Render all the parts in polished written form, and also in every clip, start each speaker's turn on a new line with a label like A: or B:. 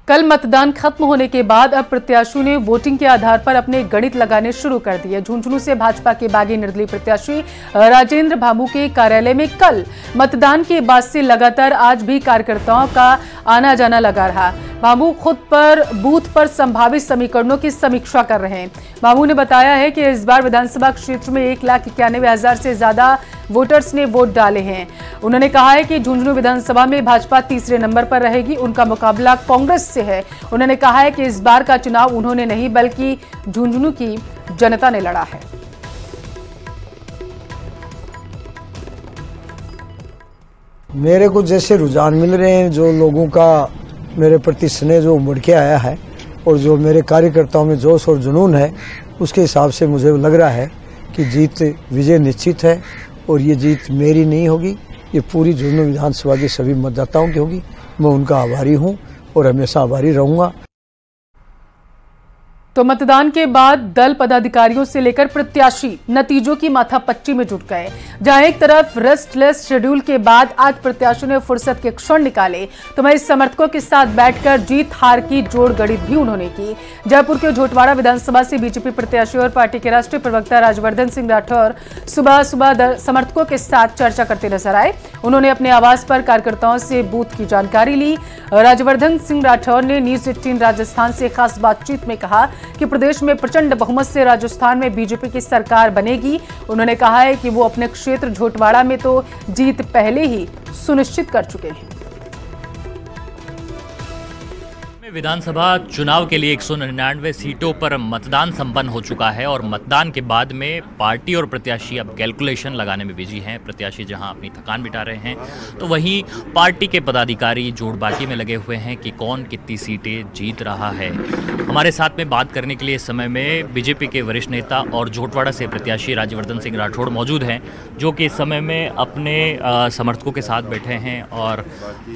A: कल मतदान खत्म होने के बाद अब प्रत्याशियों ने वोटिंग के आधार पर अपने गणित लगाने शुरू कर दिए। झुंझुनू से भाजपा के बागी निर्दलीय प्रत्याशी राजेंद्र भामू के कार्यालय में कल मतदान के बाद से लगातार आज भी कार्यकर्ताओं का आना जाना लगा रहा। भामू खुद पर बूथ पर संभावित समीकरणों की समीक्षा कर रहे हैं। भामू ने बताया है कि इस बार विधानसभा क्षेत्र में 1,91,000 से ज्यादा वोटर्स ने वोट डाले हैं। उन्होंने कहा है कि झुंझुनू विधानसभा में भाजपा तीसरे नंबर पर रहेगी, उनका मुकाबला कांग्रेस से है। उन्होंने कहा है कि इस बार का चुनाव उन्होंने नहीं बल्कि झुंझुनू की जनता ने लड़ा है।
B: मेरे को जैसे रुझान मिल रहे हैं, जो लोगों का मेरे प्रति स्नेह जो उमड़ के आया है और जो मेरे कार्यकर्ताओं में जोश और जुनून है, उसके हिसाब से मुझे लग रहा है कि जीत विजय निश्चित है। और ये जीत मेरी नहीं होगी, ये पूरी झुंझुनू विधानसभा के सभी मतदाताओं की होगी। मैं उनका आभारी हूं और हमेशा आभारी रहूंगा।
A: तो मतदान के बाद दल पदाधिकारियों से लेकर प्रत्याशी नतीजों की माथापच्ची में जुट गए। जहां एक तरफ रेस्टलेस शेड्यूल के बाद आज प्रत्याशियों ने फुर्सत के क्षण निकाले, तो वहीं समर्थकों के साथ बैठकर जीत हार की जोड़ गणित भी उन्होंने की। जयपुर के झोटवाड़ा विधानसभा से बीजेपी प्रत्याशी और पार्टी के राष्ट्रीय प्रवक्ता राजवर्धन सिंह राठौर सुबह सुबह समर्थकों के साथ चर्चा करते नजर आए। उन्होंने अपने आवास पर कार्यकर्ताओं से बूथ की जानकारी ली। राजवर्धन सिंह राठौर ने न्यूज 18 राजस्थान से खास बातचीत में कहा कि प्रदेश में प्रचंड बहुमत से राजस्थान में बीजेपी की सरकार बनेगी। उन्होंने कहा है कि वो अपने क्षेत्र झोटवाड़ा में तो जीत पहले ही सुनिश्चित कर चुके हैं।
C: विधानसभा चुनाव के लिए 199 सीटों पर मतदान संपन्न हो चुका है और मतदान के बाद में पार्टी और प्रत्याशी अब कैलकुलेशन लगाने में बिजी हैं। प्रत्याशी जहां अपनी थकान मिटा रहे हैं, तो वहीं पार्टी के पदाधिकारी जोड़बाजी में लगे हुए हैं कि कौन कितनी सीटें जीत रहा है। हमारे साथ में बात करने के लिए इस समय में बीजेपी के वरिष्ठ नेता और झोटवाड़ा से प्रत्याशी राजवर्धन सिंह राठौड़ मौजूद हैं, जो कि इस समय में अपने समर्थकों के साथ बैठे हैं और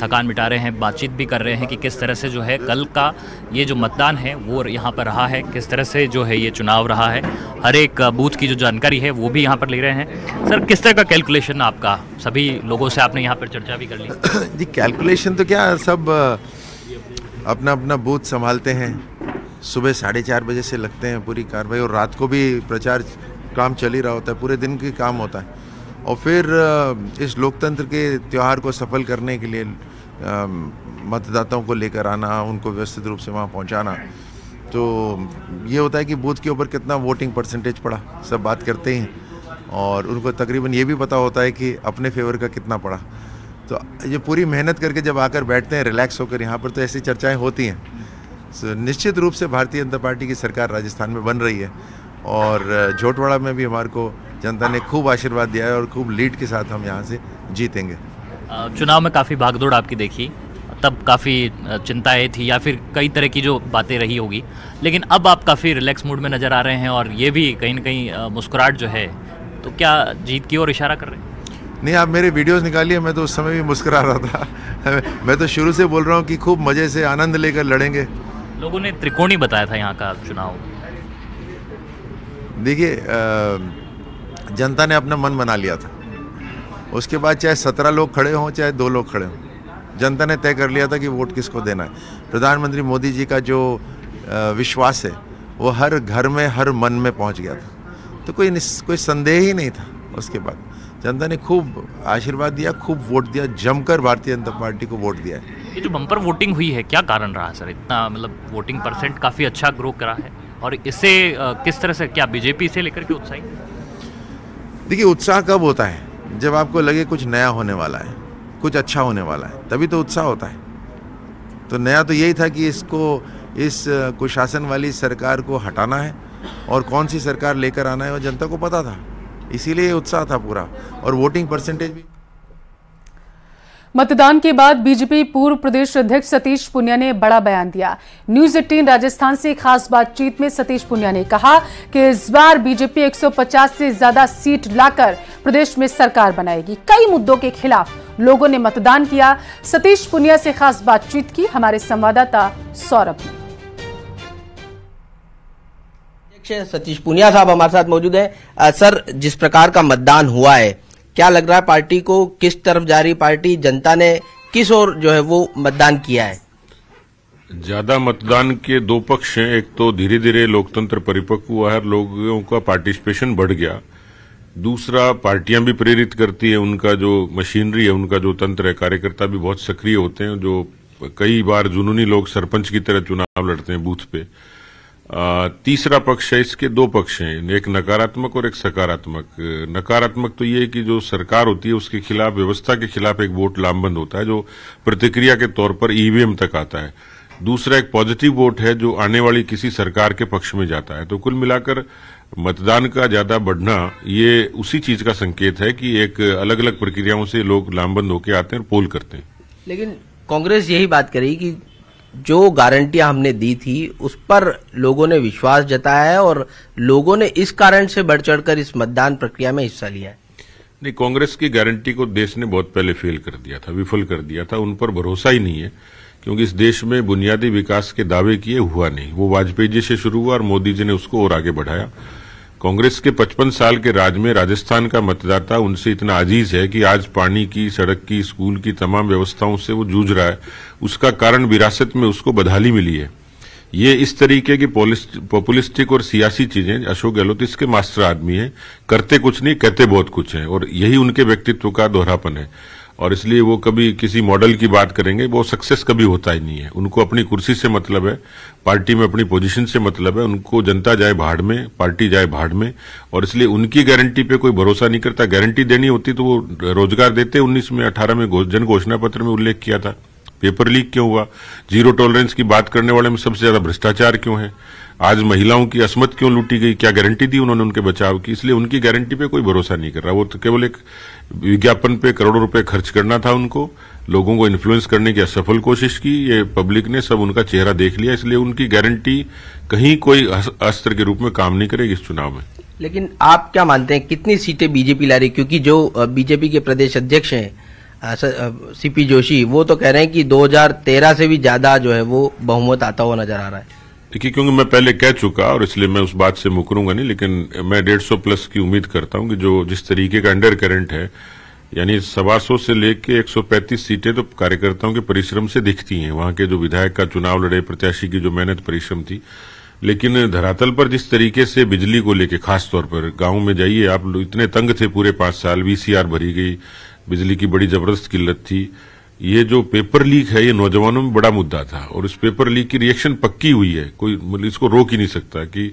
C: थकान मिटा रहे हैं, बातचीत भी कर रहे हैं कि किस तरह से जो है कल का ये जो मतदान है वो यहाँ पर रहा है, किस तरह से जो है ये चुनाव रहा है। हर एक बूथ की जो जानकारी है वो भी यहाँ पर ले रहे हैं। सर, किस तरह का कैलकुलेशन आपका, सभी लोगों से आपने यहाँ पर चर्चा भी कर ली?
D: जी, कैलकुलेशन तो क्या, सब अपना अपना बूथ संभालते हैं। सुबह 4:30 बजे से लगते हैं पूरी कार्रवाई, और रात को भी प्रचार काम चल ही रहा होता है, पूरे दिन की काम होता है। और फिर इस लोकतंत्र के त्यौहार को सफल करने के लिए मतदाताओं को लेकर आना, उनको व्यवस्थित रूप से वहाँ पहुँचाना। तो ये होता है कि बूथ के ऊपर कितना वोटिंग परसेंटेज पड़ा, सब बात करते हैं, और उनको तकरीबन ये भी पता होता है कि अपने फेवर का कितना पड़ा। तो ये पूरी मेहनत करके जब आकर बैठते हैं रिलैक्स होकर यहाँ पर, तो ऐसी चर्चाएं होती हैं। तो निश्चित रूप से भारतीय जनता पार्टी की सरकार राजस्थान में बन रही है, और झोटवाड़ा में भी हमारे को जनता ने खूब आशीर्वाद दिया है और खूब लीड के साथ हम यहाँ से जीतेंगे।
C: चुनाव में काफ़ी भागदौड़ आपकी देखी, तब काफ़ी चिंताएं थी या फिर कई तरह की जो बातें रही होगी, लेकिन अब आप काफ़ी रिलैक्स मूड में नज़र आ रहे हैं और ये भी कहीं ना कहीं मुस्कुराहट जो है, तो क्या जीत की ओर इशारा कर रहे हैं?
D: नहीं, आप मेरे वीडियोस निकालिए, मैं तो उस समय भी मुस्कुरा रहा था। मैं तो शुरू से बोल रहा हूँ कि खूब मज़े से आनंद लेकर लड़ेंगे।
C: लोगों ने त्रिकोणी बताया था यहाँ का चुनाव।
D: देखिए, जनता ने अपना मन बना लिया था। उसके बाद चाहे 17 लोग खड़े हों चाहे 2 लोग खड़े हों, जनता ने तय कर लिया था कि वोट किसको देना है। प्रधानमंत्री मोदी जी का जो विश्वास है वो हर घर में, हर मन में पहुंच गया था, तो कोई संदेह ही नहीं था। उसके बाद जनता ने खूब आशीर्वाद दिया, खूब वोट दिया, जमकर भारतीय जनता पार्टी को वोट दिया है।
C: ये जो बम्पर वोटिंग हुई है, क्या कारण रहा सर? इतना मतलब वोटिंग परसेंट काफ़ी अच्छा ग्रो करा है, और इससे किस तरह से, क्या बीजेपी से लेकर के उत्साही?
D: देखिए, उत्साह कब होता है? जब आपको लगे कुछ नया होने वाला है, कुछ अच्छा होने वाला है, तभी तो उत्साह होता है। तो नया तो यही था कि इस कुशासन वाली सरकार को हटाना है, और कौन सी सरकार लेकर आना है वो जनता को पता था, इसीलिए उत्साह था पूरा, और वोटिंग परसेंटेज भी।
A: मतदान के बाद बीजेपी पूर्व प्रदेश अध्यक्ष सतीश पुनिया ने बड़ा बयान दिया। न्यूज 18 राजस्थान से खास बातचीत में सतीश पुनिया ने कहा कि इस बार बीजेपी 150 से ज्यादा सीट लाकर प्रदेश में सरकार बनाएगी। कई मुद्दों के खिलाफ लोगों ने मतदान किया। सतीश पुनिया से खास बातचीत की हमारे संवाददाता सौरभ ने।
E: सतीश पुनिया साहब हमारे साथ मौजूद है। सर, जिस प्रकार का मतदान हुआ है, क्या लग रहा है पार्टी को, किस तरफ जा रही पार्टी, जनता ने किस ओर जो है वो मतदान किया है?
F: ज्यादा मतदान के दो पक्ष हैं। एक तो धीरे धीरे लोकतंत्र परिपक्व हुआ है, लोगों का पार्टिसिपेशन बढ़ गया। दूसरा, पार्टियां भी प्रेरित करती है, उनका जो मशीनरी है, उनका जो तंत्र है, कार्यकर्ता भी बहुत सक्रिय होते हैं, जो कई बार जुनूनी लोग सरपंच की तरह चुनाव लड़ते हैं बूथ पे। तीसरा पक्ष है, इसके दो पक्ष हैं, एक नकारात्मक और एक सकारात्मक। नकारात्मक तो ये है कि जो सरकार होती है उसके खिलाफ, व्यवस्था के खिलाफ एक वोट लामबंद होता है, जो प्रतिक्रिया के तौर पर ईवीएम तक आता है। दूसरा एक पॉजिटिव वोट है जो आने वाली किसी सरकार के पक्ष में जाता है। तो कुल मिलाकर मतदान का ज्यादा बढ़ना ये उसी चीज का संकेत है कि एक अलग अलग प्रक्रियाओं से लोग लामबंद होकर आते हैं और पोल करते हैं।
E: लेकिन कांग्रेस यही बात करी कि जो गारंटियां हमने दी थी उस पर लोगों ने विश्वास जताया है और लोगों ने इस कारण से बढ़ चढ़कर इस मतदान प्रक्रिया में हिस्सा लिया है।
F: नहीं, कांग्रेस की गारंटी को देश ने बहुत पहले फेल कर दिया था, विफल कर दिया था। उन पर भरोसा ही नहीं है, क्योंकि इस देश में बुनियादी विकास के दावे किए हुआ नहीं। वो वाजपेयी जी से शुरू हुआ और मोदी जी ने उसको और आगे बढ़ाया। कांग्रेस के 55 साल के राज में राजस्थान का मतदाता उनसे इतना अजीज है कि आज पानी की, सड़क की, स्कूल की तमाम व्यवस्थाओं से वो जूझ रहा है। उसका कारण विरासत में उसको बदहाली मिली है। ये इस तरीके की पॉपुलिस्टिक और सियासी चीजें अशोक गहलोत इसके मास्टर आदमी है, करते कुछ नहीं, कहते बहुत कुछ है, और यही उनके व्यक्तित्व का दोहरापन है। और इसलिए वो कभी किसी मॉडल की बात करेंगे, वो सक्सेस कभी होता ही नहीं है। उनको अपनी कुर्सी से मतलब है, पार्टी में अपनी पोजीशन से मतलब है। उनको जनता जाए भाड़ में, पार्टी जाए भाड़ में, और इसलिए उनकी गारंटी पे कोई भरोसा नहीं करता। गारंटी देनी होती तो वो रोजगार देते। 19 में 18 में जन घोषणा पत्र में उल्लेख किया था। पेपर लीक क्यों हुआ? जीरो टॉलरेंस की बात करने वाले में सबसे ज्यादा भ्रष्टाचार क्यों है? आज महिलाओं की असमत क्यों लूटी गई? क्या गारंटी दी उन्होंने उनके बचाव की? इसलिए उनकी गारंटी पे कोई भरोसा नहीं कर रहा। वो तो केवल एक विज्ञापन पे करोड़ों रुपए खर्च करना था उनको, लोगों को इन्फ्लुएंस करने की असफल कोशिश की। ये पब्लिक ने सब उनका चेहरा देख लिया, इसलिए उनकी गारंटी कहीं कोई अस्त्र के रूप में काम नहीं करेगी इस चुनाव में।
E: लेकिन आप क्या मानते हैं कितनी सीटें बीजेपी ला रही? क्योंकि जो बीजेपी के प्रदेश अध्यक्ष हैं सीपी जोशी, वो तो कह रहे हैं कि 2013 से भी ज्यादा जो है वो बहुमत आता हुआ नजर आ रहा है।
F: देखिए, क्योंकि मैं पहले कह चुका और इसलिए मैं उस बात से मुकरूंगा नहीं, लेकिन मैं 150 प्लस की उम्मीद करता हूं कि जो जिस तरीके का अंडर करंट है, यानी 125 से लेके 135 सीटें तो कार्यकर्ताओं के परिश्रम से दिखती हैं। वहां के जो विधायक का चुनाव लड़े प्रत्याशी की जो मेहनत परिश्रम थी, लेकिन धरातल पर जिस तरीके से बिजली को लेके, खास तौर पर गांव में जाइए आप, लोग इतने तंग थे पूरे 5 साल, वीसीआर भरी गई, बिजली की बड़ी जबरदस्त किल्लत थी। ये जो पेपर लीक है ये नौजवानों में बड़ा मुद्दा था, और इस पेपर लीक की रिएक्शन पक्की हुई है, कोई मतलब इसको रोक ही नहीं सकता कि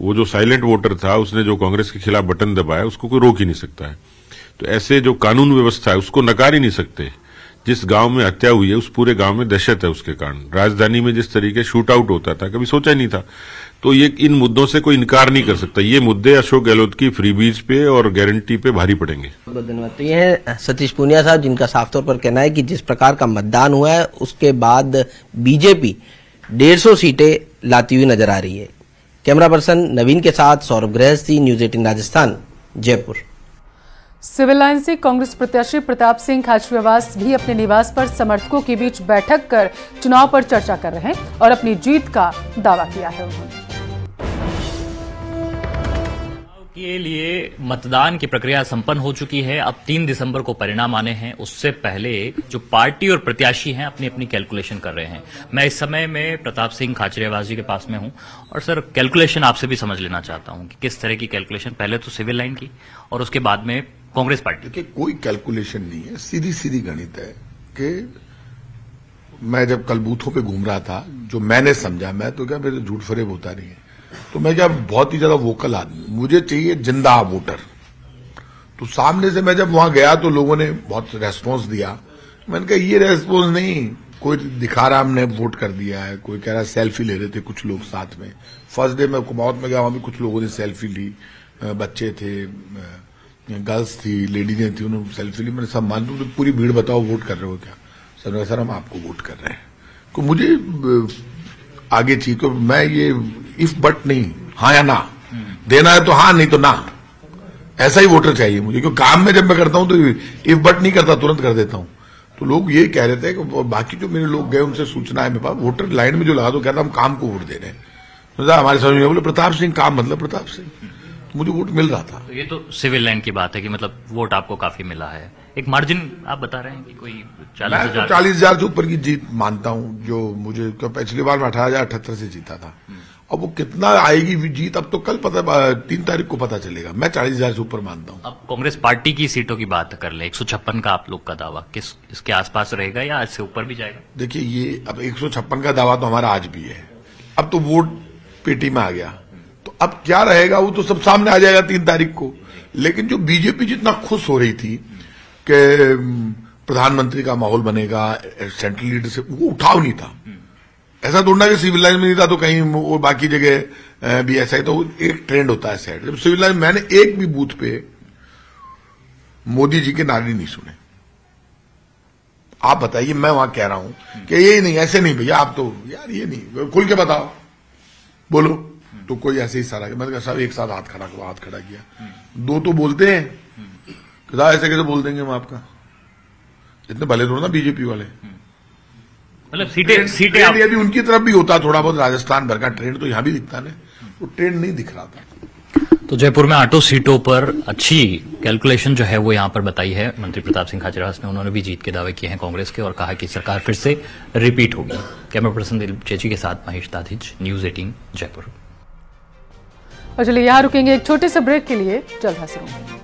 F: वो जो साइलेंट वोटर था उसने जो कांग्रेस के खिलाफ बटन दबाया उसको कोई रोक ही नहीं सकता है। तो ऐसे जो कानून व्यवस्था है उसको नकार ही नहीं सकते। जिस गांव में हत्या हुई है उस पूरे गांव में दहशत है उसके कारण। राजधानी में जिस तरीके शूट आउट होता था कभी सोचा ही नहीं था। तो ये इन मुद्दों से कोई इनकार नहीं कर सकता। ये मुद्दे अशोक गहलोत की फ्रीबीज पे और गारंटी पे भारी पड़ेंगे।
E: बहुत धन्यवाद। तो ये है सतीश पूनिया साहब, जिनका साफ तौर पर कहना है कि जिस प्रकार का मतदान हुआ है उसके बाद बीजेपी 150 सीटें लाती हुई नजर आ रही है। कैमरा पर्सन नवीन के साथ Saurabh Grihasthi, news 18 Rajasthan, Jaipur.
A: Civil line से कांग्रेस प्रत्याशी प्रताप सिंह खाचरियावास भी अपने निवास पर समर्थकों के बीच बैठक कर चुनाव पर चर्चा कर रहे हैं और अपनी जीत का दावा किया है। उन्होंने
C: के लिए मतदान की प्रक्रिया संपन्न हो चुकी है। अब 3 दिसंबर को परिणाम आने हैं। उससे पहले जो पार्टी और प्रत्याशी हैं अपनी अपनी कैलकुलेशन कर रहे हैं। मैं इस समय में प्रताप सिंह खाचरियावास जी के पास में हूं और सर कैलकुलेशन आपसे भी समझ लेना चाहता हूं कि किस तरह की कैलकुलेशन, पहले तो सिविल लाइन की और उसके बाद में कांग्रेस पार्टी।
G: देखिए, कोई कैलकुलेशन नहीं है, सीधी सीधी गणित है कि मैं जब कल बूथों पे घूम रहा था, जो मैंने समझा, मैं तो क्या मेरे झूठ फरेब होता नहीं है, तो मैं क्या बहुत ही ज्यादा वोकल आदमी, मुझे चाहिए जिंदा वोटर। तो सामने से मैं जब वहां गया तो लोगों ने बहुत रेस्पॉन्स दिया। मैंने कहा ये रेस्पॉन्स नहीं, कोई दिखा रहा हमने वोट कर दिया है, कोई कह रहा सेल्फी ले रहे थे कुछ लोग साथ में। फर्स्ट डे मैं कुमाऊत में गया, वहां भी कुछ लोगों ने सेल्फी ली, बच्चे थे, गर्ल्स थी, लेडीजें थी, उन्होंने सेल्फी ली। मैंने सब मान लू, तो पूरी भीड़ बताओ वोट कर रहे हो क्या? सर हम आपको वोट कर रहे हैं। तो मुझे आगे चाहिए, तो मैं ये इफ बट नहीं, हाँ या ना, देना है तो हाँ, नहीं तो ना, ऐसा ही वोटर चाहिए मुझे। क्योंकि काम में जब मैं करता हूं तो इफ बट नहीं करता, तुरंत कर देता हूं। तो लोग ये कह रहे थे कि बाकी जो मेरे लोग गए उनसे सूचना है मेरे पास, वोटर लाइन में जो लगा दो, कहता हम काम को वोट दे रहे हैं। तो हमारे समझ में बोले प्रताप सिंह, काम मतलब प्रताप सिंह, तो मुझे वोट मिल रहा था।
C: तो ये तो सिविल लाइन की बात है कि मतलब वोट आपको काफी मिला है। एक मार्जिन आप बता रहे हैं कि कोई 40,000
G: 40,000 से ऊपर की जीत मानता हूं। जो मुझे पिछली बार में 18,078 से जीता था। अब वो कितना आएगी जीत अब तो कल पता 3 तारीख को पता चलेगा। मैं 40,000 से ऊपर मानता हूं।
C: अब कांग्रेस पार्टी की सीटों की बात कर ले, 156 का आप लोग का दावा किस इसके आसपास रहेगा या इससे ऊपर भी जाएगा?
G: देखिए ये अब 156 का दावा तो हमारा आज भी है। अब तो वोट पेटी में आ गया, तो अब क्या रहेगा वो तो सब सामने आ जाएगा 3 तारीख को। लेकिन जो बीजेपी जितना खुश हो रही थी कि प्रधानमंत्री का माहौल बनेगा, सेंट्रल लीडरशिप, वो उठाव नहीं था। ऐसा थोड़ा कि सिविल लाइन में नहीं था तो कहीं वो बाकी जगह भी ऐसा ही। तो एक ट्रेंड होता है सेट। जब सिविल लाइन मैंने एक भी बूथ पे मोदी जी के नारे नहीं सुने। आप बताइए, मैं वहां कह रहा हूं कि ये नहीं, ऐसे नहीं भैया, आप तो यार ये नहीं, खुल के बताओ, बोलो। तो कोई ऐसे ही सारा मैंने कहा सब एक साथ हाथ खड़ा किया। 2 तो बोलते हैं, ऐसे कैसे बोल देंगे हम आपका? इतने भले थोड़ा ना बीजेपी वाले।
C: मतलब सीटें
G: यदि उनकी तरफ भी होता थोड़ा बहुत राजस्थान भर का ट्रेंड तो यहां भी दिखता ना, वो ट्रेंड नहीं दिख रहा था।
C: तो जयपुर में 8 सीटों पर अच्छी कैलकुलेशन जो है वो यहां पर बताई है मंत्री प्रताप सिंह खाचरियावास ने। उन्होंने भी जीत के दावे किए हैं कांग्रेस के और कहा कि सरकार फिर से रिपीट होगी। कैमरा पर्सन दिलीप चेची के साथ महेश दाधिज, न्यूज 18 जयपुर।
A: और चलिए यहाँ रुकेंगे एक छोटे से ब्रेक के लिए, जल्द हाजिर होंगे।